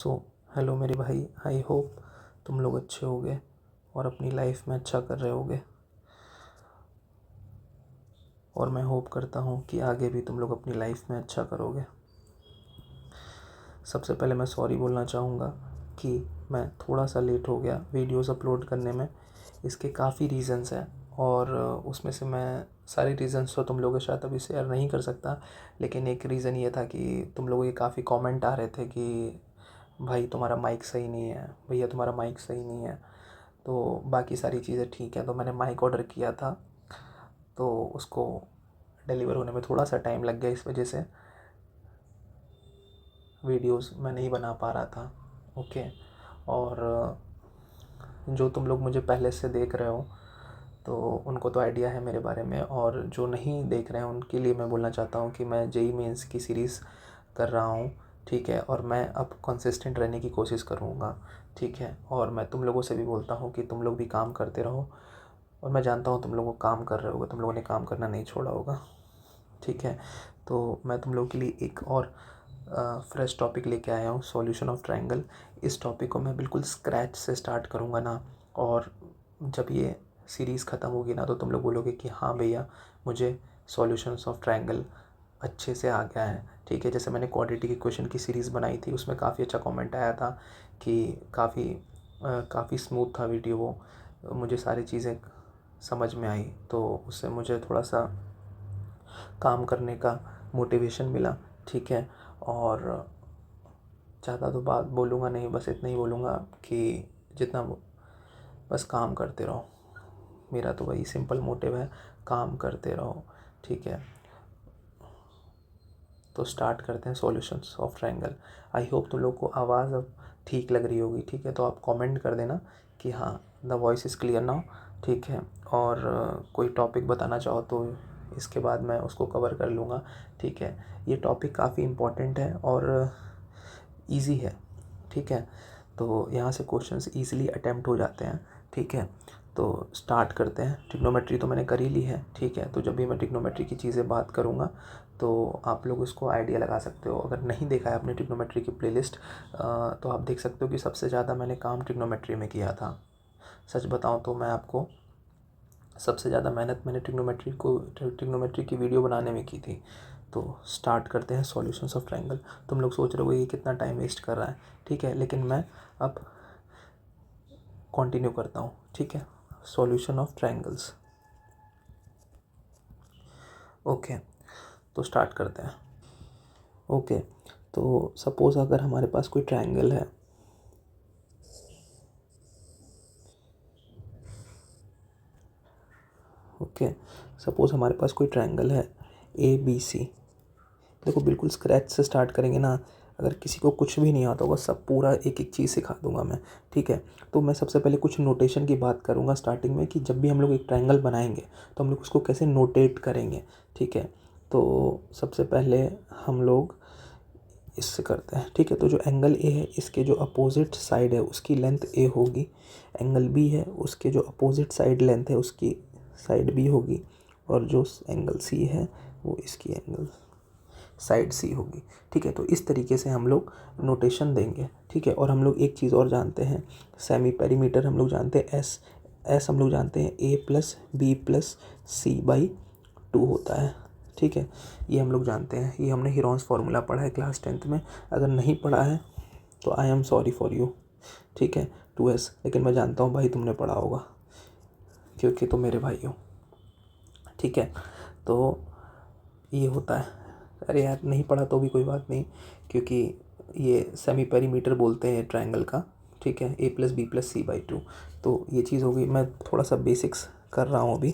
So hello मेरे भाई, I hope तुम लोग अच्छे होगे और अपनी लाइफ में अच्छा कर रहे होगे। और मैं होप करता हूँ कि आगे भी तुम लोग अपनी लाइफ में अच्छा करोगे। सबसे पहले मैं सॉरी बोलना चाहूँगा कि मैं थोड़ा सा लेट हो गया वीडियोस अपलोड करने में। इसके काफ़ी रीज़न्स हैं और उसमें से मैं सारे रीज़न्स तो तुम लोगों के साथ अभी शेयर नहीं कर सकता। लेकिन एक रीज़न ये था कि तुम लोगों के काफ़ी कमेंट आ रहे थे कि भाई तुम्हारा माइक सही नहीं है, भैया तुम्हारा माइक सही नहीं है। तो बाकी सारी चीज़ें ठीक है, तो मैंने माइक ऑर्डर किया था, तो उसको डिलीवर होने में थोड़ा सा टाइम लग गया। इस वजह से वीडियोस मैं नहीं बना पा रहा था। ओके। और जो तुम लोग मुझे पहले से देख रहे हो तो उनको तो आइडिया है मेरे बारे में, और जो नहीं देख रहे हैं उनके लिए मैं बोलना चाहता हूँ कि मैं जेई मेंस की सीरीज़ कर रहा हूँ। ठीक है, और मैं अब कंसिस्टेंट रहने की कोशिश करूँगा। ठीक है, और मैं तुम लोगों से भी बोलता हूँ कि तुम लोग भी काम करते रहो, और मैं जानता हूँ तुम लोगों को काम कर रहे होगे, तुम लोगों ने काम करना नहीं छोड़ा होगा। ठीक है, तो मैं तुम लोगों के लिए एक और फ्रेश टॉपिक लेके आया हूँ, सॉल्यूशन ऑफ ट्रायंगल। इस टॉपिक को मैं बिल्कुल स्क्रैच से स्टार्ट करूँगा ना, और जब ये सीरीज़ ख़त्म होगी ना तो तुम लोग बोलोगे कि हाँ भैया, मुझे सॉल्यूशंस ऑफ ट्रायंगल अच्छे से आ गया है। ठीक है, जैसे मैंने क्वाड्रेटिक की क्वेश्चन की सीरीज़ बनाई थी, उसमें काफ़ी अच्छा कमेंट आया था कि काफ़ी स्मूथ था वीडियो वो, मुझे सारी चीज़ें समझ में आई, तो उससे मुझे थोड़ा सा काम करने का मोटिवेशन मिला। ठीक है, और ज़्यादा तो बात बोलूँगा नहीं, बस इतना ही बोलूँगा कि जितना बस काम करते रहो। मेरा तो वही सिंपल मोटिव है, काम करते रहो। ठीक है, तो स्टार्ट करते हैं solutions of triangle. I hope तुम लोग को आवाज़ अब ठीक लग रही होगी। ठीक है, तो आप कमेंट कर देना कि हाँ the voice is clear now. ठीक है, और कोई टॉपिक बताना चाहो तो इसके बाद मैं उसको कवर कर लूँगा। ठीक है, ये टॉपिक काफ़ी इम्पोर्टेंट है और इजी है। ठीक है, तो यहाँ से क्वेश्चंस इजीली अटेम्प्ट हो जाते हैं। ठीक है, तो स्टार्ट करते हैं। ट्रिग्नोमेट्री तो मैंने कर ही ली है। ठीक है, तो जब भी मैं ट्रिग्नोमेट्री की चीज़ें बात करूँगा तो आप लोग उसको आइडिया लगा सकते हो। अगर नहीं देखा है आपने ट्रिग्नोमेट्री की प्लेलिस्ट, तो आप देख सकते हो कि सबसे ज़्यादा मैंने काम ट्रिग्नोमेट्री में किया था। सच बताऊँ तो मैं आपको सबसे ज़्यादा मेहनत मैंने ट्रिग्नोमेट्री की वीडियो बनाने में की थी। तो स्टार्ट करते हैं सॉल्यूशंस ऑफ ट्रायंगल। तुम लोग सोच रहे हो ये कितना टाइम वेस्ट कर रहा है। ठीक है, लेकिन मैं अब कंटिन्यू करता हूँ। ठीक है, सॉल्यूशन ऑफ ट्रायंगल्स। ओके, तो स्टार्ट करते हैं। ओके, तो सपोज़ अगर हमारे पास कोई ट्रायंगल है। ओके, सपोज़ हमारे पास कोई ट्रायंगल है ABC। देखो बिल्कुल स्क्रैच से स्टार्ट करेंगे ना। अगर किसी को कुछ भी नहीं आता होगा, सब पूरा एक एक चीज़ सिखा दूंगा मैं। ठीक है, तो मैं सबसे पहले कुछ नोटेशन की बात करूंगा स्टार्टिंग में कि जब भी हम लोग एक ट्रायंगल बनाएंगे तो हम लोग उसको कैसे नोटेट करेंगे। ठीक है, तो सबसे पहले हम लोग इससे करते हैं। ठीक है, तो जो एंगल ए है इसके जो अपोजिट साइड है उसकी लेंथ ए होगी। एंगल बी है उसके जो अपोजिट साइड लेंथ है उसकी साइड बी होगी। और जो एंगल सी है वो इसकी एंगल साइड सी होगी। ठीक है, तो इस तरीके से हम लोग नोटेशन देंगे। ठीक है, और हम लोग एक चीज़ और जानते हैं, सेमी पेरीमीटर हम लोग जानते हैं एस। एस हम लोग जानते हैं A+B+C/2 होता है। ठीक है, ये हम लोग जानते हैं, ये हमने हीरोन्स फार्मूला पढ़ा है क्लास 10th में। अगर नहीं पढ़ा है तो I am sorry for you. ठीक है, 2S, लेकिन मैं जानता हूँ भाई तुमने पढ़ा होगा क्योंकि तुम मेरे भाई हो। ठीक है, तो ये होता है। अरे यार नहीं पढ़ा तो भी कोई बात नहीं, क्योंकि ये सेमी पेरीमीटर बोलते हैं ट्रायंगल का। ठीक है, A+B+C/2। तो ये चीज़ होगी। मैं थोड़ा सा बेसिक्स कर रहा हूँ अभी,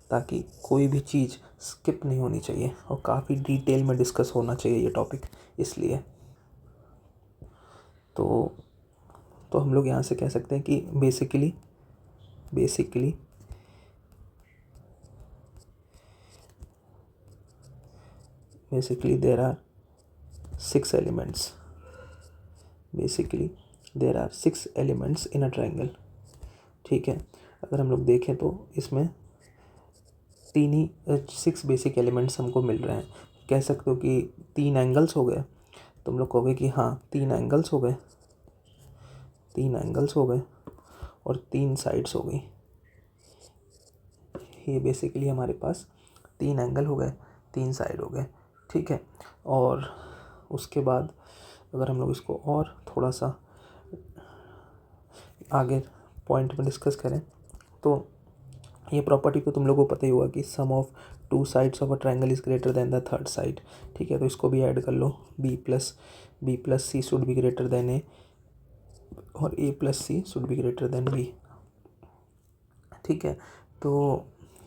ताकि कोई भी चीज़ स्किप नहीं होनी चाहिए और काफ़ी डिटेल में डिस्कस होना चाहिए ये टॉपिक, इसलिए। तो हम लोग यहाँ से कह सकते हैं कि basically there are 6 elements. In a triangle. ठीक है, अगर हम लोग देखें तो इसमें 6 बेसिक एलिमेंट्स हमको मिल रहे हैं। कह सकते हो कि 3 एंगल्स हो गए। तुम लोग कहोगे कि हाँ 3 एंगल्स हो गए, 3 एंगल्स हो गए और 3 साइड्स हो गई। ये बेसिकली हमारे पास 3 एंगल हो गए, 3 साइड हो गए, ठीक है। और उसके बाद अगर हम लोग इसको और थोड़ा सा आगे पॉइंट में डिस्कस करें तो ये प्रॉपर्टी तो तुम लोगों को पता ही होगा कि sum of 2 sides of a triangle is greater than the third side, ठीक है। तो इसको भी ऐड कर लो, B plus C should be greater than A और A plus C should be greater than B, ठीक है। तो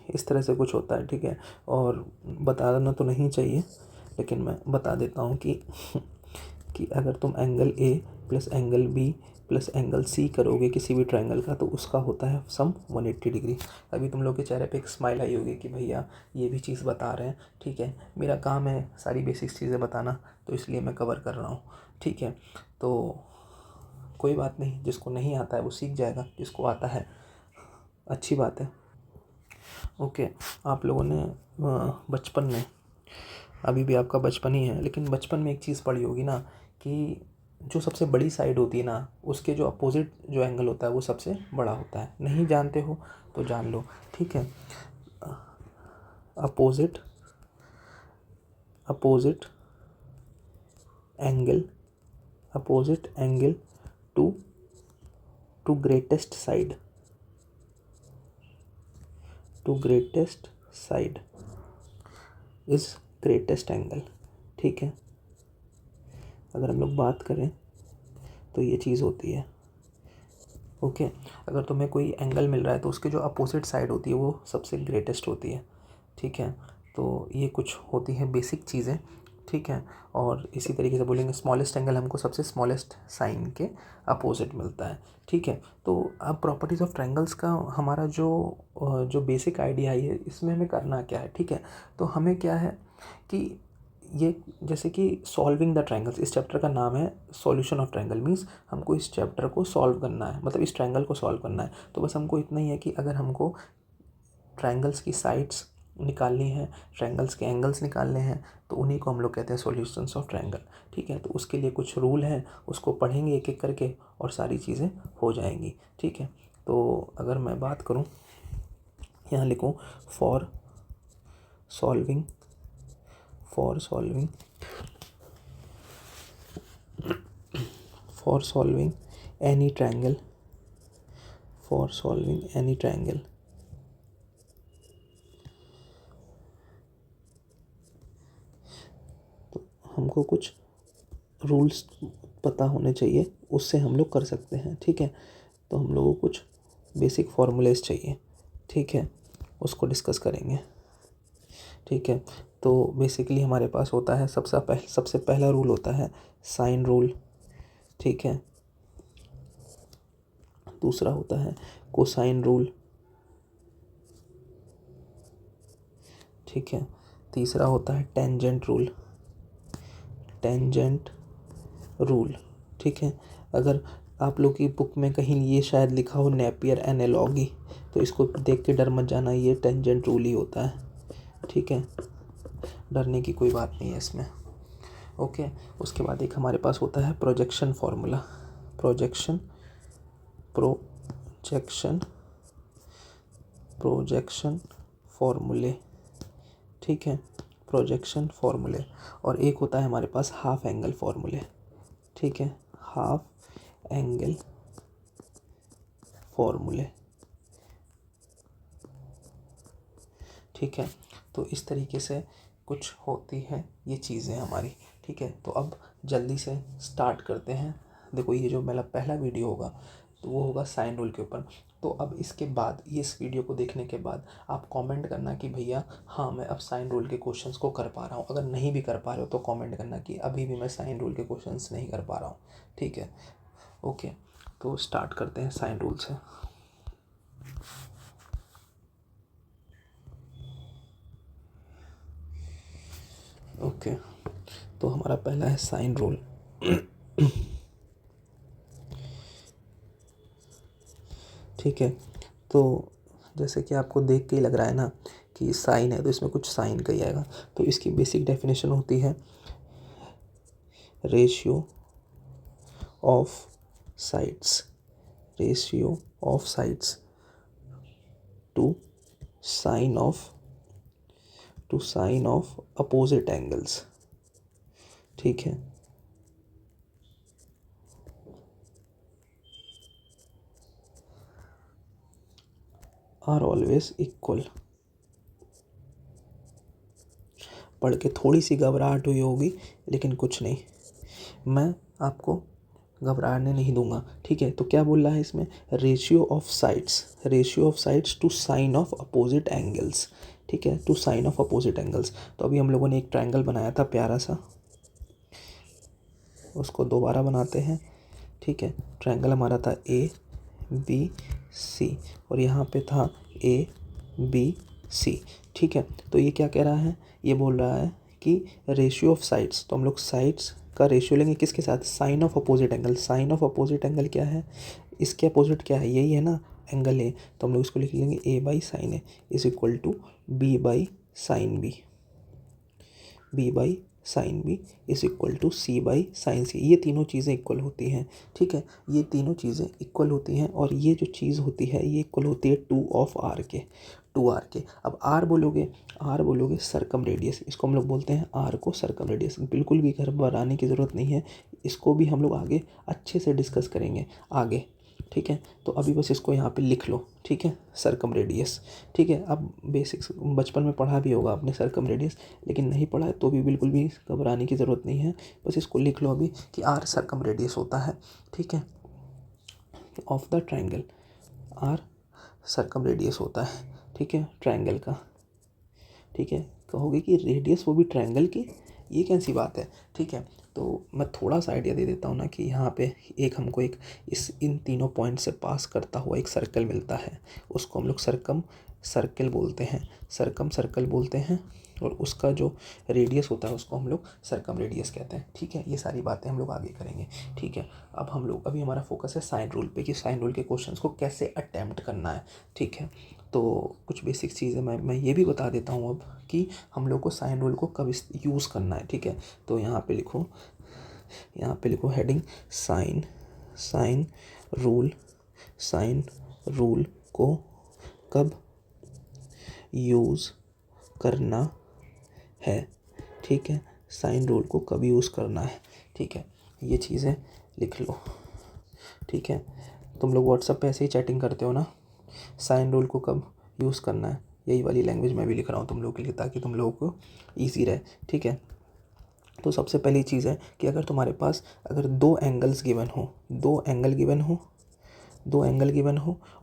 इस तरह से कुछ होता है, ठीक है। और बताना तो नहीं चाहिए लेकिन मैं बता देता हूँ कि अगर तुम angle A plus angle B plus angle C करोगे किसी भी ट्रायंगल का तो उसका होता है सम 180 डिग्री। अभी तुम लोग के चेहरे पे एक स्माइल आई होगी कि भैया ये भी चीज़ बता रहे हैं, ठीक है। मेरा काम है सारी बेसिक्स चीज़ें बताना, तो इसलिए मैं कवर कर रहा हूँ, ठीक है। तो कोई बात नहीं, जिसको नहीं आता है वो सीख जाएगा, जिसको आता है अच्छी बात है। ओके, आप लोगों ने बचपन में, अभी भी आपका बचपन ही है, लेकिन बचपन में एक चीज़ पढ़ी होगी ना कि जो सबसे बड़ी साइड होती है ना उसके जो अपोजिट जो एंगल होता है वो सबसे बड़ा होता है। नहीं जानते हो तो जान लो, ठीक है। Opposite angle to greatest side is greatest angle, ठीक है। अगर हम लोग बात करें तो ये चीज़ होती है, ओके। अगर तुम्हें कोई एंगल मिल रहा है तो उसके जो अपोजिट साइड होती है वो सबसे ग्रेटेस्ट होती है, ठीक है। तो ये कुछ होती है बेसिक चीज़ें, ठीक है। और इसी तरीके से बोलेंगे स्मॉलेस्ट एंगल हमको सबसे स्मॉलेस्ट साइन के अपोजिट मिलता है, ठीक है। तो अब प्रॉपर्टीज़ ऑफ ट्रायंगल्स का हमारा जो बेसिक आइडिया है इसमें हमें करना क्या है, ठीक है। तो हमें क्या है कि ये जैसे कि सॉल्विंग द ट्रायंगल्स, इस चैप्टर का नाम है सॉल्यूशन ऑफ ट्रायंगल, मीन्स हमको इस चैप्टर को सॉल्व करना है, मतलब इस ट्रायंगल को सॉल्व करना है। तो बस हमको इतना ही है कि अगर हमको ट्रायंगल्स की साइड्स निकालनी है, ट्रायंगल्स के एंगल्स निकालने हैं, तो उन्हीं को हम लोग कहते हैं सॉल्यूशंस ऑफ ट्रायंगल, ठीक है। तो उसके लिए कुछ रूल हैं, उसको पढ़ेंगे एक एक करके और सारी चीज़ें हो जाएंगी, ठीक है। तो अगर मैं बात करूँ, यहाँ लिखूँ फॉर सॉल्विंग एनी ट्रायंगल, तो हमको कुछ रूल्स पता होने चाहिए, उससे हम लोग कर सकते हैं, ठीक है। तो हम लोगों को कुछ बेसिक फार्मूलेस चाहिए, ठीक है, उसको डिस्कस करेंगे, ठीक है। तो बेसिकली हमारे पास होता है सबसे पहला रूल होता है साइन रूल, ठीक है। दूसरा होता है कोसाइन रूल, ठीक है। तीसरा होता है टेंजेंट रूल, ठीक है। अगर आप लोग की बुक में कहीं ये शायद लिखा हो नेपियर एनालॉगी, तो इसको देख के डर मत जाना, ये टेंजेंट रूल ही होता है, ठीक है। डरने की कोई बात नहीं है इसमें, ओके। उसके बाद एक हमारे पास होता है प्रोजेक्शन फॉर्मूले, ठीक है, प्रोजेक्शन फॉर्मूले। और एक होता है हमारे पास हाफ एंगल फॉर्मूले, ठीक है, हाफ एंगल फॉर्मूले, ठीक है। तो इस तरीके से कुछ होती है ये चीज़ें हमारी, ठीक है। तो अब जल्दी से स्टार्ट करते हैं। देखो ये जो मेरा पहला वीडियो होगा तो वो होगा साइन रूल के ऊपर। तो अब इसके बाद इस वीडियो को देखने के बाद आप कमेंट करना कि भैया हाँ मैं अब साइन रूल के क्वेश्चंस को कर पा रहा हूँ। अगर नहीं भी कर पा रहे हो तो कमेंट करना कि अभी भी मैं साइन रूल के क्वेश्चंस नहीं कर पा रहा हूँ, ठीक है, ओके। तो स्टार्ट करते हैं साइन रूल से। ओके, तो हमारा पहला है साइन रूल। ठीक है, तो जैसे कि आपको देख के ही लग रहा है ना कि साइन है तो इसमें कुछ साइन का ही आएगा। तो इसकी बेसिक डेफिनेशन होती है ratio of sides ratio of sides to sine of opposite angles, ठीक है। Are always equal. पढ़ के थोड़ी सी घबराहट हुई होगी, लेकिन कुछ नहीं, मैं आपको घबराने नहीं दूंगा, ठीक है। तो क्या बोल रहा है इसमें, ratio of sides to sine of opposite angles, ठीक है, to sine of opposite angles. तो अभी हम लोगों ने एक ट्रायंगल बनाया था प्यारा सा, उसको दोबारा बनाते हैं, ठीक है। ट्रायंगल हमारा था ए बी सी, और यहाँ पे था ए बी सी, ठीक है। तो ये क्या कह रहा है, ये बोल रहा है कि रेशियो ऑफ साइड्स, तो हम लोग साइड्स का रेशियो लेंगे किसके साथ, sine of opposite angle. Sine of opposite angle क्या है, इसके अपोजिट क्या है, यही है ना एंगल ए, तो हम लोग इसको लिख लेंगे A by sine A is equal to B by sine B, B by sine B is equal to C by sine C. ये तीनों चीज़ें इक्वल होती हैं, ठीक है, ये तीनों चीज़ें इक्वल होती हैं, और ये जो चीज़ होती है ये इक्वल होती है 2 ऑफ आर के, 2 आर के। अब आर बोलोगे सरकम रेडियस, इसको हम लोग बोलते हैं आर को सरकम रेडियस। बिल्कुल भी घबराने की ज़रूरत नहीं है, इसको भी हम लोग आगे अच्छे से डिस्कस करेंगे आगे, ठीक है। तो अभी बस इसको यहाँ पे लिख लो, ठीक है, सरकम रेडियस, ठीक है। अब बेसिक्स बचपन में पढ़ा भी होगा आपने सरकम रेडियस, लेकिन नहीं पढ़ा है तो भी बिल्कुल भी घबराने की ज़रूरत नहीं है, बस इसको लिख लो अभी कि आर सरकम रेडियस होता है, ठीक है, of the triangle. R circumradius होता है, ठीक है, ट्रायंगल का, ठीक है। कहोगे कि रेडियस वो भी ट्रायंगल की, ये कैसी बात है, ठीक है। तो मैं थोड़ा सा आइडिया दे देता हूँ ना कि यहाँ पे एक हमको एक इन तीनों पॉइंट से पास करता हुआ एक सर्कल मिलता है, उसको हम लोग सरकम सर्कल बोलते हैं, सरकम सर्कल बोलते हैं, और उसका जो रेडियस होता है उसको हम लोग सरकम रेडियस कहते हैं, ठीक है। ये सारी बातें हम लोग आगे करेंगे, ठीक है। अब हम लोग अभी हमारा फोकस है साइन रूल पे, कि साइन रूल के क्वेश्चंस को कैसे अटेम्प्ट करना है, ठीक है। तो कुछ बेसिक चीज़ें मैं ये भी बता देता हूँ अब कि हम लोग को साइन रूल को कब यूज़ करना है, ठीक है। तो यहाँ पे लिखो हेडिंग साइन रूल को कब यूज़ करना है, ठीक है, साइन रूल को कब यूज़ करना है, ठीक है, ये चीज़ें लिख लो, ठीक है। तुम लोग व्हाट्सएप पे ऐसे ही चैटिंग करते हो ना, साइन रूल को कब यूज़ करना है, यही वाली लैंग्वेज मैं भी लिख रहा हूँ तुम लोग के लिए, ताकि तुम लोगों को ईजी रहे, ठीक है। तो सबसे पहली चीज़ है कि अगर तुम्हारे पास अगर दो एंगल गिवन हो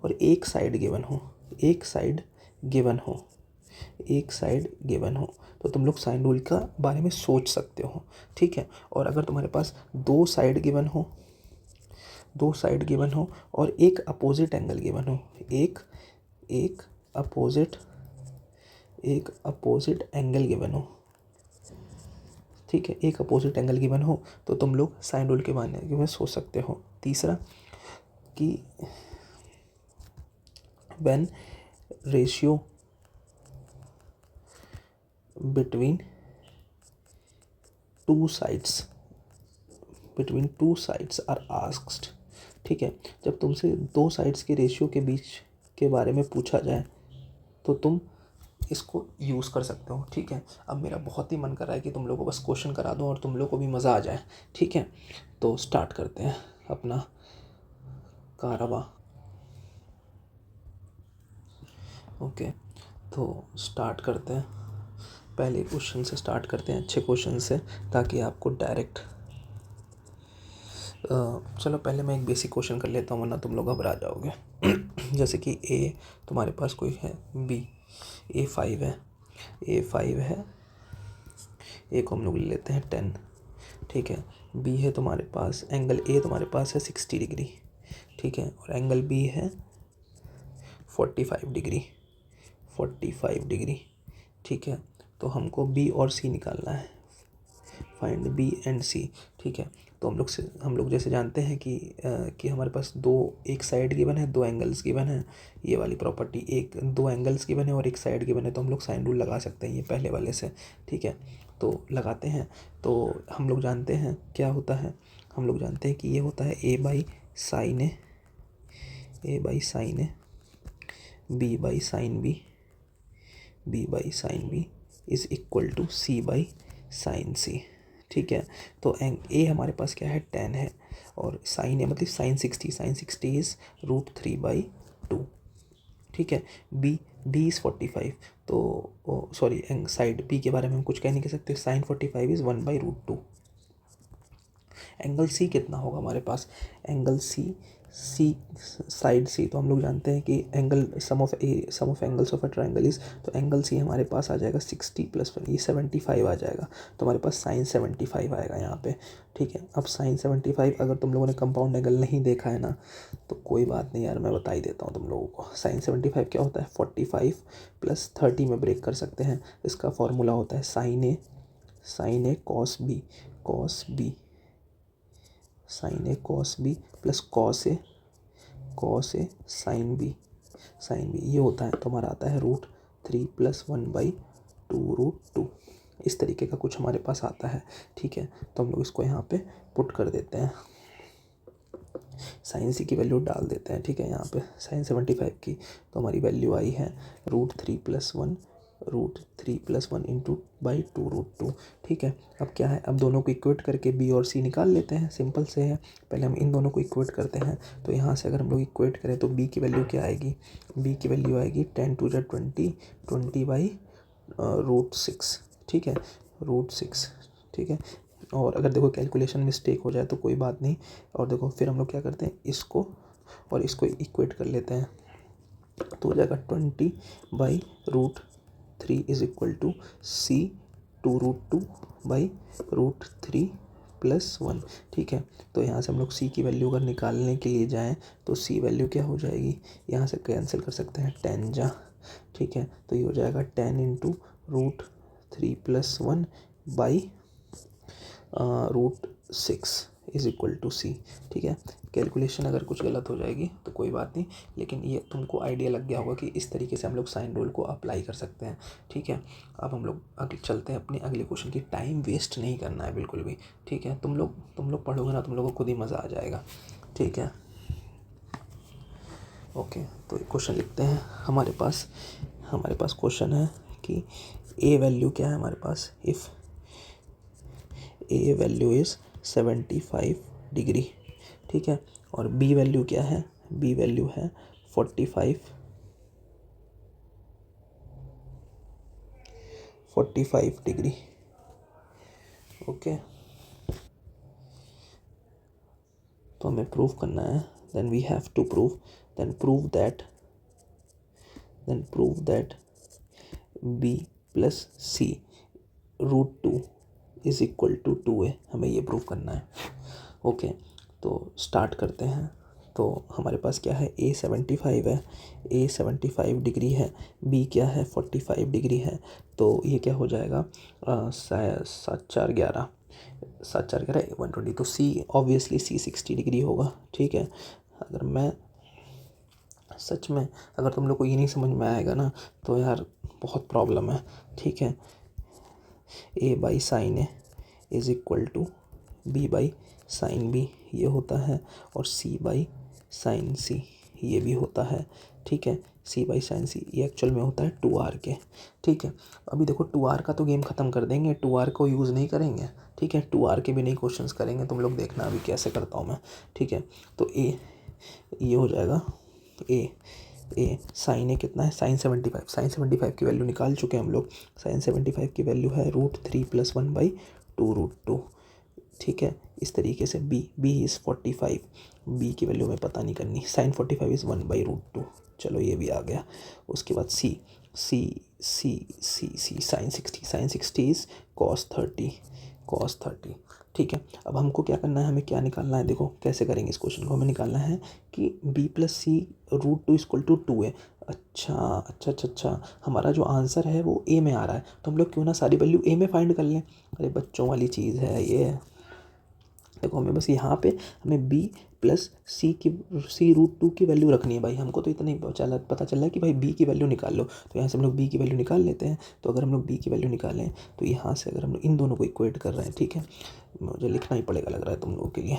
और एक साइड गिवन हो, तो तुम लोग साइन रूल का बारे में सोच सकते हो, ठीक है। और अगर तुम्हारे पास दो साइड गिवन हो और एक अपोजिट एंगल गिवन हो, एक अपोजिट एंगल गिवन हो, ठीक है, एक अपोजिट एंगल गिवन हो, तो तुम लोग साइन रूल के बारे में सोच सकते हो। तीसरा कि when ratio between two sides are asked, ठीक है, जब तुमसे दो साइड्स के रेशियो के बीच के बारे में पूछा जाए तो तुम इसको यूज़ कर सकते हो, ठीक है। अब मेरा बहुत ही मन कर रहा है कि तुम लोगों को बस क्वेश्चन करा दूं और तुम लोगों को भी मज़ा आ जाए, ठीक है। तो स्टार्ट करते हैं अपना कारवा, ओके। तो स्टार्ट करते हैं, पहले क्वेश्चन से स्टार्ट करते हैं, अच्छे क्वेश्चन से, ताकि आपको डायरेक्ट चलो पहले मैं एक बेसिक क्वेश्चन कर लेता हूँ, वरना तुम लोग घबरा जाओगे। जैसे कि ए तुम्हारे पास कोई है, बी, ए 5 है, ए को हम लोग ले लेते हैं 10, ठीक है। बी है तुम्हारे पास, एंगल ए तुम्हारे पास है 60 डिग्री, ठीक है, और एंगल बी है 45 डिग्री, ठीक है। तो हमको बी और सी निकालना है, फाइंड बी एंड सी, ठीक है। तो हम लोग जैसे जानते हैं कि हमारे पास एक साइड गिवन है, दो एंगल्स गिवन है, ये वाली प्रॉपर्टी, दो एंगल्स गिवन है और एक साइड गिवन है, तो हम लोग साइन रूल लगा सकते हैं ये पहले वाले से, ठीक है। तो लगाते हैं, तो हम लोग जानते हैं क्या होता है, हम लोग जानते हैं कि ये होता है A by sine A A by sine A, B by sine B, B by sine B is equal to C by sine C. ठीक है, तो ए हमारे पास क्या है, 10 है, और साइन ए मतलब साइन 60, साइन 60 इज़ √3/2। ठीक है, बी इज़ 45, तो सॉरी साइड बी के बारे में हम कुछ कह नहीं कह सकते, साइन 45 इज़ 1/√2। एंगल सी कितना होगा हमारे पास, एंगल सी साइड सी, तो हम लोग जानते हैं कि angle sum of angles of a triangle is, तो एंगल सी हमारे पास आ जाएगा 60 + 1, ये 75 आ जाएगा, तो हमारे पास साइन 75 आएगा यहाँ पे। ठीक है, अब साइन 75, अगर तुम लोगों ने कंपाउंड एंगल नहीं देखा है ना तो कोई बात नहीं यार, मैं बता ही देता हूँ तुम लोगों को। साइन 75 क्या होता है, 45 + 30 में ब्रेक कर सकते हैं। इसका फॉर्मूला होता है sign A cos B, sign A cos B plus cos A sign B, ये होता है, तो हमारा आता है √3 + 1/2√2। इस तरीके का कुछ हमारे पास आता है। ठीक है, तो हम लोग इसको यहाँ पे पुट कर देते हैं, साइन सी की वैल्यू डाल देते हैं। ठीक है, यहाँ पे साइन 75 की तो हमारी वैल्यू आई है √3 + 1 √2√2। ठीक है, अब क्या है, अब दोनों को इक्वेट करके बी और सी निकाल लेते हैं, सिंपल से है। पहले हम इन दोनों को इक्वेट करते हैं, तो यहाँ से अगर हम लोग इक्वेट करें तो बी की वैल्यू क्या आएगी, बी की वैल्यू आएगी 10 × 20, 20/√6। ठीक है, √6। ठीक है, और अगर देखो कैलकुलेशन मिस्टेक हो जाए तो कोई बात नहीं, और देखो फिर हम लोग क्या करते हैं, इसको और इसको इक्वेट कर लेते हैं, तो हो जाएगा 20/√3 इज इक्वल टू सी 2√2/√3 + 1। ठीक है, तो यहाँ से हम लोग सी की वैल्यू अगर निकालने के लिए जाएँ तो सी वैल्यू क्या हो जाएगी, यहाँ से कैंसिल कर सकते हैं 10 जा। ठीक है, तो ये हो जाएगा 10 × √3 + 1/√6 इज इक्वल टू सी। ठीक है, कैलकुलेशन अगर कुछ गलत हो जाएगी तो कोई बात नहीं, लेकिन ये तुमको आइडिया लग गया होगा कि इस तरीके से हम लोग साइन रूल को अप्लाई कर सकते हैं। ठीक है, अब हम लोग आगे चलते हैं अपने अगले क्वेश्चन की। टाइम वेस्ट नहीं करना है बिल्कुल भी। ठीक है, तुम लोग पढ़ोगे ना, तुम लोगों को खुद ही मज़ा आ जाएगा। ठीक है, ओके, तो एक क्वेश्चन लिखते हैं। हमारे पास क्वेश्चन है कि ए वैल्यू क्या है हमारे पास, if A value is 75 degree. ठीक है, और बी वैल्यू क्या है, बी वैल्यू है 45 डिग्री। ओके, तो हमें प्रूव करना है, then we have to prove that B + C √2 is equal to 2a, हमें ये प्रूव करना है। ओके, तो स्टार्ट करते हैं। तो हमारे पास क्या है, ए 75 है, ए 75 डिग्री है, बी क्या है 45 डिग्री है, तो ये क्या हो जाएगा 7 4 11 120, तो सी ऑब्वियसली सी 60 डिग्री होगा। ठीक है, अगर मैं सच में अगर तुम लोग को ये नहीं समझ में आएगा ना तो यार बहुत प्रॉब्लम है। ठीक है, A by sine A is equal to B by sine B, ये होता है, और सी बाई साइन सी ये भी होता है। ठीक है, सी बाई साइन सी ये एक्चुअल में होता है 2r के। ठीक है, अभी देखो 2r का तो गेम ख़त्म कर देंगे, 2r को यूज़ नहीं करेंगे। ठीक है, 2r के भी नहीं क्वेश्चंस करेंगे, तुम लोग देखना अभी कैसे करता हूँ मैं। ठीक है, तो ए ये हो जाएगा ए साइन ए कितना है, साइन 75 की वैल्यू निकाल चुके हैं हम लोग। साइन 75 की वैल्यू है √3 + 1/2√2। ठीक है, इस तरीके से बी इज़ 45, बी की वैल्यू हमें पता नहीं करनी, साइन 45 इज़ 1/√2। चलो ये भी आ गया। उसके बाद सी साइन 60 इज़ cos 30। ठीक है, अब हमको क्या करना है, हमें क्या निकालना है, देखो कैसे करेंगे इस क्वेश्चन को। हमें निकालना है कि b + c √2 equal to 2a। अच्छा, हमारा जो आंसर है वो a में आ रहा है, तो हम लोग क्यों ना सारी वैल्यू a में फाइंड कर लें। अरे बच्चों वाली चीज़ है ये। देखो हमें बस यहाँ पे हमें b प्लस √2 की वैल्यू रखनी है भाई हमको। तो इतना ही पता चला कि भाई b की वैल्यू निकाल लो। तो यहाँ से हम लोग b की वैल्यू निकाल लेते हैं। तो अगर हम लोग b की वैल्यू निकालें तो यहाँ से अगर हम लोग इन दोनों को इक्वेट कर रहे हैं, ठीक है, मुझे लिखना ही पड़ेगा लग रहा है तुम लोगों के लिए,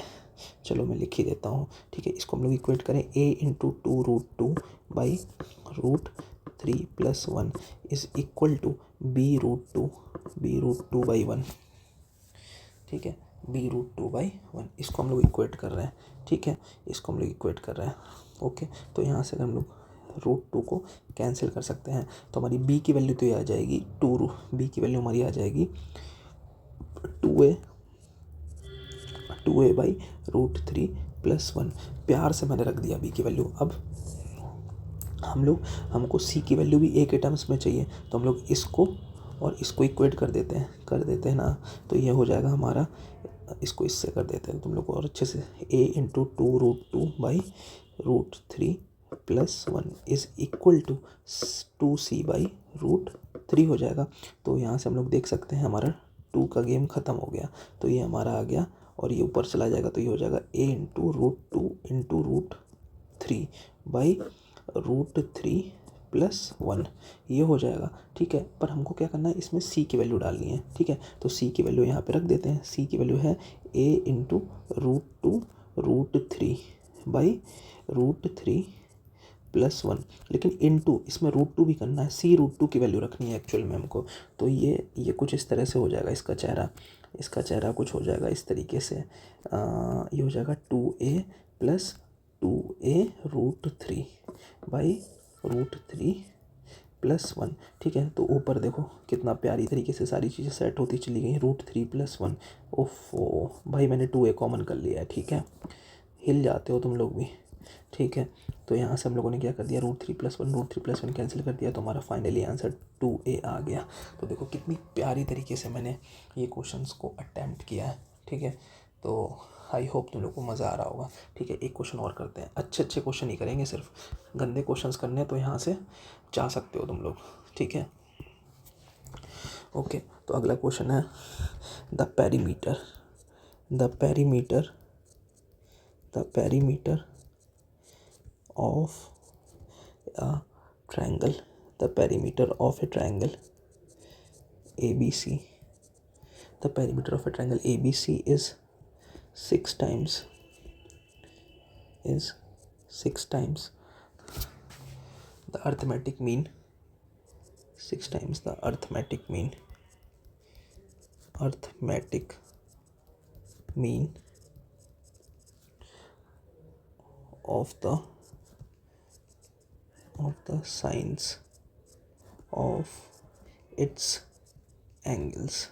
चलो मैं लिख ही देता हूँ, ठीक है। इसको हम लोग इक्वेट करें a × 2√2/√3 + 1 is equal to b√2/1, ठीक है, b√2/1। इसको हम लोग इक्वेट कर रहे हैं, ठीक है, इसको हम लोग इक्वेट कर रहे हैं। ओके, तो यहाँ से हम लोग √2 को कैंसिल कर सकते हैं। तो हमारी b की वैल्यू तो ये आ जाएगी b की वैल्यू हमारी आ जाएगी 2a/√3 + 1। प्यार से मैंने रख दिया b की वैल्यू। अब हमको c की वैल्यू भी a के टर्म्स में चाहिए, तो हम लोग इसको और इसको इक्वेट कर देते हैं ना। तो ये हो जाएगा हमारा, इसको इससे कर देते हैं तुम लोग को और अच्छे से, a × 2√2/√3 + 1 is equal to 2c/√3 हो जाएगा। तो यहाँ से हम लोग देख सकते हैं हमारा 2 का गेम ख़त्म हो गया। तो ये हमारा आ गया और ये ऊपर चला जाएगा। तो ये हो जाएगा a × 2√2/√3 + 1, ये हो जाएगा, ठीक है। पर हमको क्या करना है, इसमें c की वैल्यू डालनी है, ठीक है। तो c की वैल्यू यहाँ पे रख देते हैं। c की वैल्यू है a × 2√2√3/√3 + 1, लेकिन इनटू इसमें √2 भी करना है, c√2 की वैल्यू रखनी है एक्चुअल में हमको। तो ये कुछ इस तरह से हो जाएगा, इसका चेहरा कुछ हो जाएगा इस तरीके से। ये हो जाएगा 2a + 2a√3/√3 + 1, ठीक है। तो ऊपर देखो कितना प्यारी तरीके से सारी चीज़ें सेट होती चली गई। √3 + 1, ओफो भाई मैंने 2a कॉमन कर लिया है, ठीक है। हिल जाते हो तुम लोग भी, ठीक है। तो यहाँ से हम लोगों ने क्या कर दिया, √3 + 1 कैंसिल कर दिया। तो हमारा फाइनली आंसर 2a आ गया। तो देखो कितनी प्यारी तरीके से मैंने ये क्वेश्चंस को अटैम्प्ट किया है, ठीक है। तो आई होप तुम लोग को मज़ा आ रहा होगा, ठीक है। एक क्वेश्चन और करते हैं, अच्छे क्वेश्चन ही करेंगे, सिर्फ गंदे क्वेश्चंस करने हैं तो यहाँ से जा सकते हो तुम लोग, ठीक है। ओके, तो अगला क्वेश्चन है the perimeter of a triangle ABC. The perimeter of a triangle ABC is 6 times the arithmetic mean. 6 times the arithmetic mean of the sines of its angles,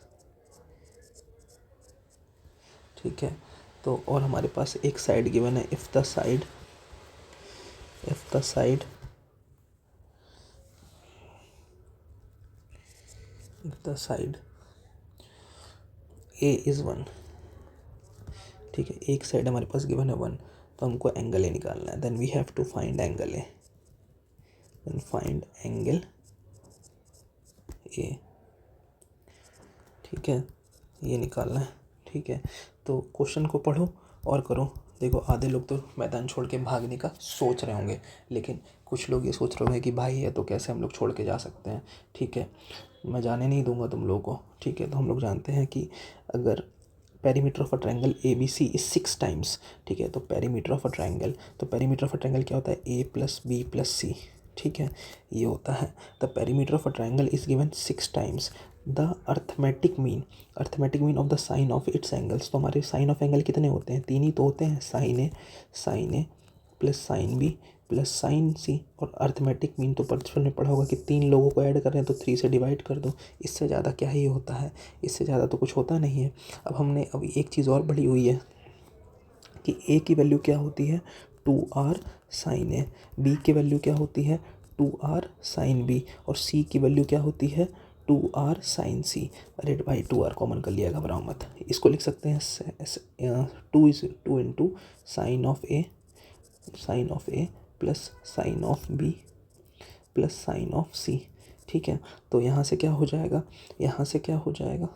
ठीक है। तो और हमारे पास एक साइड गिवन है, if the side A is 1, ठीक है। एक साइड हमारे पास गिवन है 1, तो हमको एंगल ए निकालना है। Then we have to find angle A, ठीक है, ये निकालना है, ठीक है। तो क्वेश्चन को पढ़ो और करो। देखो आधे लोग तो मैदान छोड़ के भागने का सोच रहे होंगे, लेकिन कुछ लोग ये सोच रहे होंगे कि भाई है तो कैसे हम लोग छोड़ के जा सकते हैं, ठीक है। मैं जाने नहीं दूंगा तुम लोगों को, ठीक है। तो हम लोग जानते हैं कि अगर perimeter of a triangle ABC is 6 times, ठीक है। तो पेरीमीटर ऑफ अ ट्रायंगल क्या होता है, A + B + C, ठीक है, ये होता है। The perimeter of a triangle is given 6 times the arithmetic mean of the sine of its angles. तो हमारे साइन ऑफ एंगल कितने होते हैं, 3 ही तो होते हैं, साइन ए + साइन B + साइन C। और अर्थमेटिक मीन तो बचपन में पढ़ा होगा कि 3 लोगों को ऐड कर रहे हैं तो 3 से डिवाइड कर दो, इससे ज़्यादा क्या ही होता है, इससे ज़्यादा तो कुछ होता नहीं है। अब हमने अभी एक चीज़ और पढ़ी हुई है कि A की वैल्यू क्या होती है, 2r sin A, B की वैल्यू क्या होती है, 2r sin B, और C की वैल्यू क्या होती है, 2r sin C। अरे भाई 2r कॉमन कर लिया, घबराओ मत। इसको लिख सकते हैं 2 × sin of A + sin of B + sin of C ठीक है। तो यहाँ से क्या हो जाएगा, यहाँ से क्या हो जाएगा,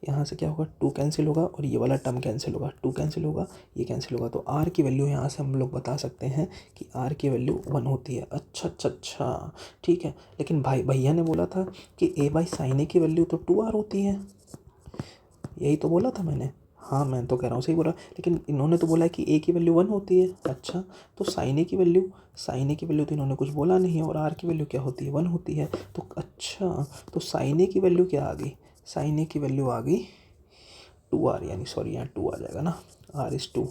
यहाँ से क्या होगा, 2 कैंसिल होगा और ये वाला टर्म कैंसिल होगा, 2 कैंसिल होगा, ये कैंसिल होगा। तो r की वैल्यू यहाँ से हम लोग बता सकते हैं कि r की वैल्यू 1 होती है। अच्छा अच्छा अच्छा, ठीक है। लेकिन भैया ने बोला था कि a बाई साइन ए की वैल्यू तो 2r होती है, यही तो बोला था मैंने। हाँ मैं तो कह रहा हूँ सही बोला, लेकिन इन्होंने तो बोला है कि ए की वैल्यू 1 होती है। अच्छा, तो साइन ए की वैल्यू तो इन्होंने कुछ बोला नहीं, और आर की वैल्यू क्या होती है, 1 होती है। तो अच्छा, तो साइन ए की वैल्यू क्या आ गई, साइन ए की वैल्यू आ गई 2r, यानी सॉरी यहाँ 2 आ जाएगा ना, r इज़ 2,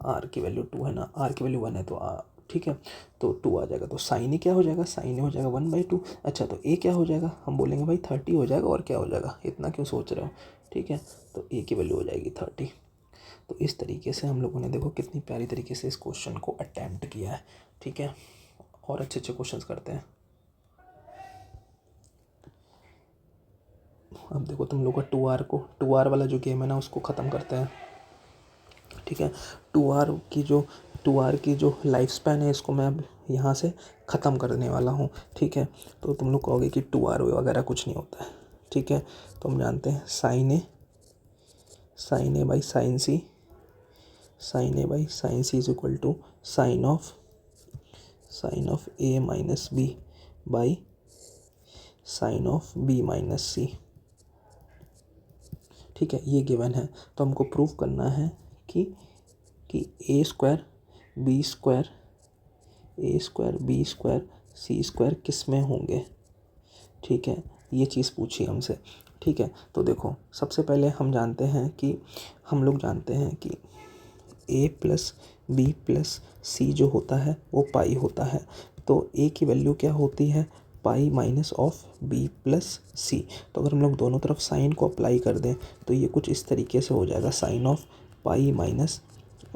आर की वैल्यू 2 है ना, आर की वैल्यू 1 है तो ठीक है, तो 2 आ जाएगा। तो साइन ए क्या हो जाएगा, साइन ए हो जाएगा 1/2। अच्छा, तो ए क्या हो जाएगा, हम बोलेंगे भाई 30 हो जाएगा, और क्या हो जाएगा, इतना क्यों सोच रहे हो, ठीक है। तो ए की वैल्यू हो जाएगी 30। तो इस तरीके से हम लोगों ने देखो कितनी प्यारी तरीके से इस क्वेश्चन को अटैम्प्ट किया है, ठीक है। और अच्छे अच्छे क्वेश्चंस करते हैं। अब देखो तुम लोग का 2r वाला जो गेम है ना उसको ख़त्म करते हैं, ठीक है। 2r की जो लाइफ स्पैन है इसको मैं अब यहाँ से ख़त्म करने वाला हूँ, ठीक है। तो तुम लोग कहोगे कि 2r वगैरह कुछ नहीं होता है, ठीक है। तो हम जानते हैं sine A by sine C is equal to sine of A minus B by sine of B minus C, ठीक है। ये गिवन है, तो हमको प्रूव करना है कि ए स्क्वायर बी स्क्वायर सी स्क्वायर किस में होंगे, ठीक है। ये चीज़ पूछी हमसे, ठीक है। तो देखो सबसे पहले हम लोग जानते हैं कि ए प्लस बी प्लस सी जो होता है वो पाई होता है। तो ए की वैल्यू क्या होती है, pi minus of B plus C. तो अगर हम लोग दोनों तरफ साइन को अप्लाई कर दें तो ये कुछ इस तरीके से हो जाएगा, sine of pi minus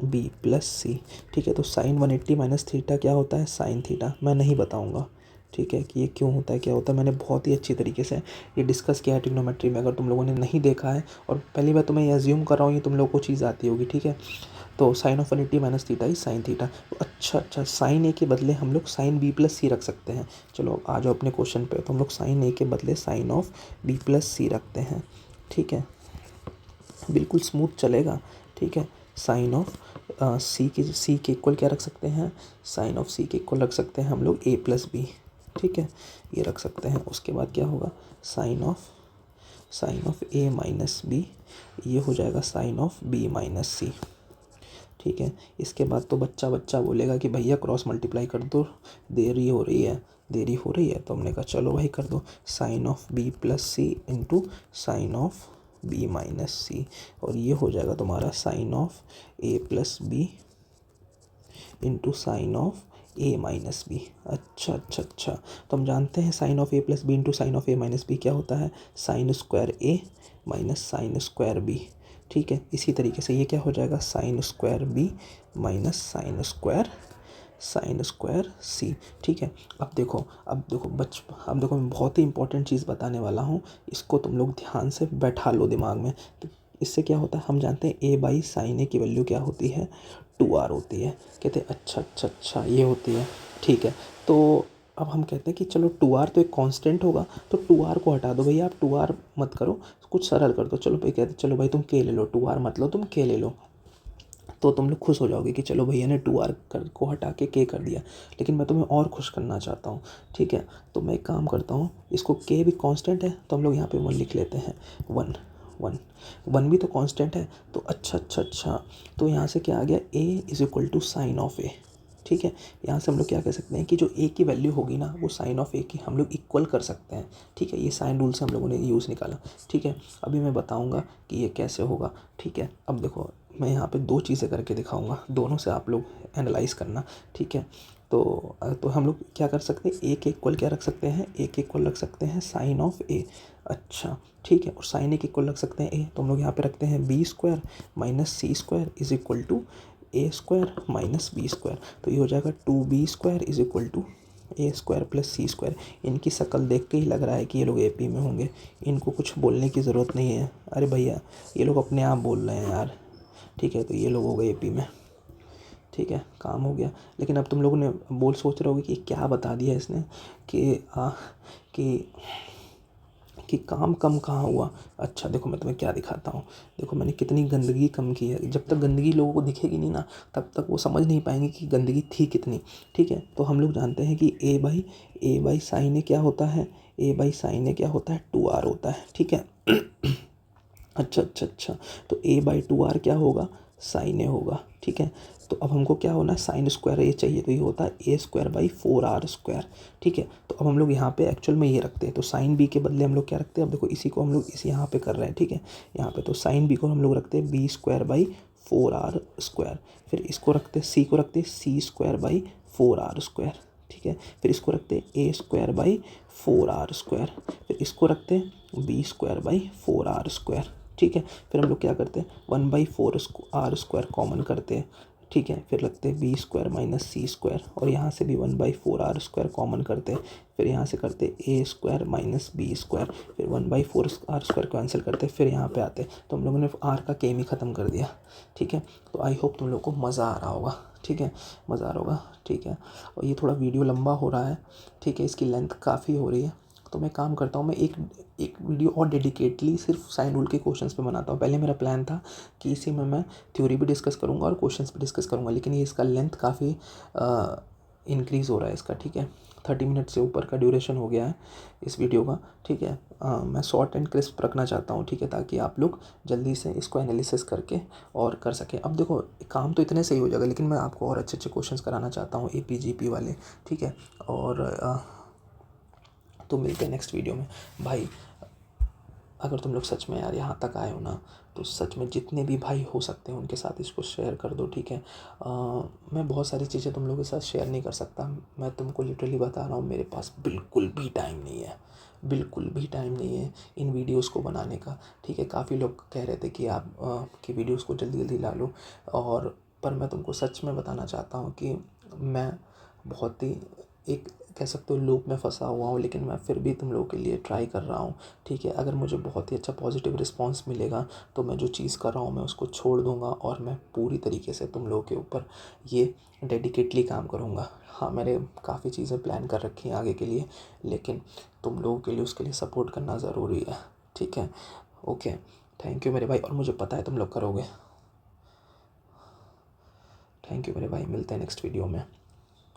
B plus C, ठीक है। तो साइन 180 माइनस थीटा क्या होता है, साइन थीटा। मैं नहीं बताऊंगा, ठीक है, कि ये क्यों होता है क्या होता है, मैंने बहुत ही अच्छी तरीके से ये डिस्कस किया है ट्रिग्नोमेट्री में। अगर तुम लोगों ने नहीं देखा है और पहली बार तो मैं ये अज्यूम कर रहा हूँ ये तुम लोगों को चीज़ आती होगी, ठीक है। तो साइन ऑफ 180 माइनस थीटा ही साइन थीटा। तो अच्छा, साइन ए के बदले हम लोग साइन बी प्लस सी रख सकते हैं। चलो आ जाओ अपने क्वेश्चन पे। तो हम लोग साइन ए के बदले साइन ऑफ बी प्लस सी रखते हैं, ठीक है, बिल्कुल स्मूथ चलेगा, ठीक है। साइन ऑफ सी के इक्वल क्या रख सकते हैं, साइन ऑफ सी के इक्वल रख सकते हैं हम लोग ए प्लस बी, ठीक है, ये रख सकते हैं। उसके बाद क्या होगा, sine of A minus B, ये हो जाएगा sine of B minus C, ठीक है। इसके बाद तो बच्चा बोलेगा कि भैया क्रॉस मल्टीप्लाई कर दो, देरी हो रही है। तो हमने कहा चलो भाई कर दो, sine of B plus C into sine of B minus C, और ये हो जाएगा तुम्हारा sine of A plus B into sine of A minus B. अच्छा, तो हम जानते हैं sine of A plus B into sine of A minus B क्या होता है, sine square A minus sine square B, ठीक है। इसी तरीके से ये क्या हो जाएगा, sine square B minus sine square सी, ठीक है। अब देखो मैं बहुत ही इंपॉर्टेंट चीज़ बताने वाला हूँ, इसको तुम लोग ध्यान से बैठा लो दिमाग में। तो इससे क्या होता है, हम जानते हैं ए बाई साइन ए की वैल्यू क्या होती है, 2r होती है। कहते हैं अच्छा ये होती है, ठीक है। तो अब हम कहते हैं कि चलो 2r तो एक कांस्टेंट होगा, तो 2r को हटा दो भैया, आप 2r मत करो, कुछ सरल कर दो। चलो भाई कहते चलो भाई तुम k ले लो, 2r मत लो, तुम k ले लो। तो तुम लोग खुश हो जाओगे कि चलो भैया ने 2r को हटा के k कर दिया। लेकिन मैं तुम्हें और खुश करना चाहता हूँ, ठीक है। तो मैं एक काम करता हूँ, इसको k भी कांस्टेंट है तो हम लोग यहाँ पे 1 लिख लेते हैं, 1 भी तो कांस्टेंट है। तो अच्छा, तो यहाँ से क्या आ गया, a is equal to sine of A, ठीक है। यहाँ से हम लोग क्या कह सकते हैं कि जो a की वैल्यू होगी ना वो साइन ऑफ a की हम लोग इक्वल कर सकते हैं, ठीक है। ये साइन रूल से हम लोगों ने यूज़ निकाला, ठीक है। अभी मैं बताऊँगा कि ये कैसे होगा, ठीक है। अब देखो मैं यहाँ पे 2 चीज़ें करके दिखाऊँगा, दोनों से आप लोग एनालाइज करना, ठीक है। तो हम लोग क्या कर सकते हैं, ए के इक्वल क्या रख सकते हैं, ए के इक्वल रख सकते हैं साइन ऑफ ए, अच्छा, ठीक है। और साइन ए के इक्वल रख सकते हैं ए, तो हम लोग यहाँ पे रखते हैं B square minus C square is equal to A square minus B square. तो ये हो जाएगा 2b square is equal to A square plus C square. इनकी शक्ल देख के ही लग रहा है कि ये लोग एपी में होंगे, इनको कुछ बोलने की ज़रूरत नहीं है। अरे भैया ये लोग अपने आप बोल रहे हैं यार, ठीक है। तो ये लोग हो गए एपी में, ठीक है, काम हो गया। लेकिन अब तुम लोगों ने सोच रहे होगे कि क्या बता दिया इसने कि कि कि काम कम कहाँ हुआ। अच्छा देखो, मैं तुम्हें क्या दिखाता हूँ। देखो मैंने कितनी गंदगी कम की है। जब तक गंदगी लोगों को दिखेगी नहीं ना, तब तक वो समझ नहीं पाएंगे कि गंदगी थी कितनी। ठीक है, तो हम लोग जानते हैं कि ए बाई साइन ए क्या होता है, ए बाई साइन ए क्या होता है, 2r होता है। ठीक है। अच्छा, तो ए बाई 2r क्या होगा, साइन ए होगा। ठीक है, तो अब हमको क्या होना है, साइन स्क्वायर ए चाहिए, तो ये होता है ए स्क्वायर बाई 4r स्क्वायर। ठीक है, तो अब हम लोग यहाँ पे एक्चुअल में ये रखते हैं, तो साइन बी के बदले हम लोग क्या रखते हैं, अब देखो इसी को हम लोग इसी यहाँ पे कर रहे हैं। ठीक है, यहाँ पे तो साइन बी को हम लोग रखते हैं B square by 4r square, फिर इसको रखते हैं सी को रखते हैं सी स्क्वायर बाई 4r स्क्वायर। ठीक है, फिर इसको रखते हैं ए स्क्वायर बाई 4r स्क्वायर, फिर इसको रखते हैं B square by 4r square. ठीक है, फिर हम लोग क्या करते हैं, 1/4r स्क्वायर कॉमन करते हैं। ठीक है, फिर लगते हैं B square minus C square, और यहाँ से भी 1/4r स्क्वायर कॉमन करते हैं। फिर यहाँ से करते हैं ए स्क्वायर माइनस बी स्क्वायर, फिर 1/4r स्क्वायर कैंसिल करते हैं, फिर यहाँ पे आते हैं। तो हम लोगों ने आर का केम ही ख़त्म कर दिया। ठीक है, तो आई होप तुम लोग को मज़ा आ रहा होगा। ठीक है, मज़ा आ रहा होगा। ठीक है, और ये थोड़ा वीडियो लंबा हो रहा है। ठीक है, इसकी लेंथ काफ़ी हो रही है, तो मैं काम करता हूँ, मैं एक वीडियो और डेडिकेटली सिर्फ साइन रूल के क्वेश्चंस पे बनाता हूँ। पहले मेरा प्लान था कि इसी में मैं थ्योरी भी डिस्कस करूँगा और क्वेश्चंस भी डिस्कस करूँगा, लेकिन ये इसका लेंथ काफ़ी इंक्रीज़ हो रहा है इसका। ठीक है, 30 मिनट से ऊपर का ड्यूरेशन हो गया है इस वीडियो का। ठीक है, मैं शॉर्ट एंड क्रिस्प रखना चाहता हूँ। ठीक है, ताकि आप लोग जल्दी से इसको एनालिसिस करके और कर सकें। अब देखो काम तो इतने सही हो जाएगा, लेकिन मैं आपको और अच्छे अच्छे क्वेश्चंस कराना चाहता हूँ, APGP वाले। ठीक है, और तो मिलते हैं नेक्स्ट वीडियो में भाई। अगर तुम लोग सच में यार यहाँ तक आए हो ना, तो सच में जितने भी भाई हो सकते हैं उनके साथ इसको शेयर कर दो। ठीक है, मैं बहुत सारी चीज़ें तुम लोगों के साथ शेयर नहीं कर सकता। मैं तुमको लिटरली बता रहा हूँ, मेरे पास बिल्कुल भी टाइम नहीं है, बिल्कुल भी टाइम नहीं है इन वीडियोस को बनाने का। ठीक है, काफ़ी लोग कह रहे थे कि आप कि वीडियोस को जल्दी जल्दी ला लो, और पर मैं तुमको सच में बताना चाहता हूँ कि मैं बहुत ही एक कह सकते हो लूप में फंसा हुआ हूँ, लेकिन मैं फिर भी तुम लोगों के लिए ट्राई कर रहा हूँ। ठीक है, अगर मुझे बहुत ही अच्छा पॉजिटिव रिस्पांस मिलेगा तो मैं जो चीज़ कर रहा हूँ मैं उसको छोड़ दूँगा, और मैं पूरी तरीके से तुम लोगों के ऊपर ये डेडिकेटली काम करूँगा। हाँ, मैंने काफ़ी चीज़ें प्लान कर रखी हैं आगे के लिए, लेकिन तुम लोगों के लिए उसके लिए सपोर्ट करना ज़रूरी है। ठीक है, ओके, थैंक यू मेरे भाई, और मुझे पता है तुम लोग करोगे। थैंक यू मेरे भाई, मिलते हैं नेक्स्ट वीडियो में।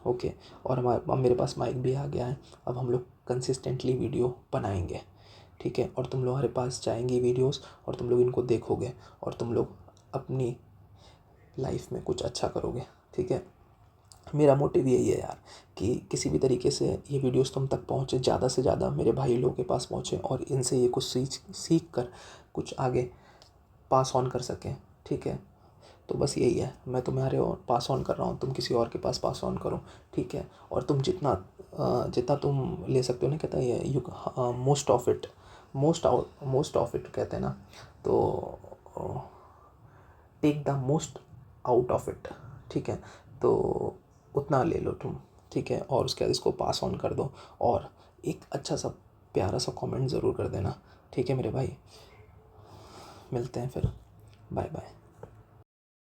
ओके, और अब मेरे पास माइक भी आ गया है, अब हम लोग कंसिस्टेंटली वीडियो बनाएंगे। ठीक है, और तुम लोग हमारे पास जाएंगी वीडियोस, और तुम लोग इनको देखोगे, और तुम लोग अपनी लाइफ में कुछ अच्छा करोगे। ठीक है, मेरा मोटिव यही है यार, कि किसी भी तरीके से ये वीडियोस तुम तक पहुँचे, ज़्यादा से ज़्यादा मेरे भाई लोगों के पास पहुँचे, और इनसे ये कुछ सीख कर कुछ आगे पास ऑन कर सकें। ठीक है, तो बस यही है, मैं तुम्हारे और पास ऑन कर रहा हूँ, तुम किसी और के पास ऑन करो। ठीक है, और तुम जितना तुम ले सकते हो ना, कहता है ये you most of it, most of it कहते हैं ना, तो take the most out of it. ठीक है, तो उतना ले लो तुम। ठीक है, और उसके बाद इसको पास ऑन कर दो, और एक अच्छा सा प्यारा सा कमेंट ज़रूर कर देना। ठीक है मेरे भाई, मिलते हैं फिर, बाय बाय।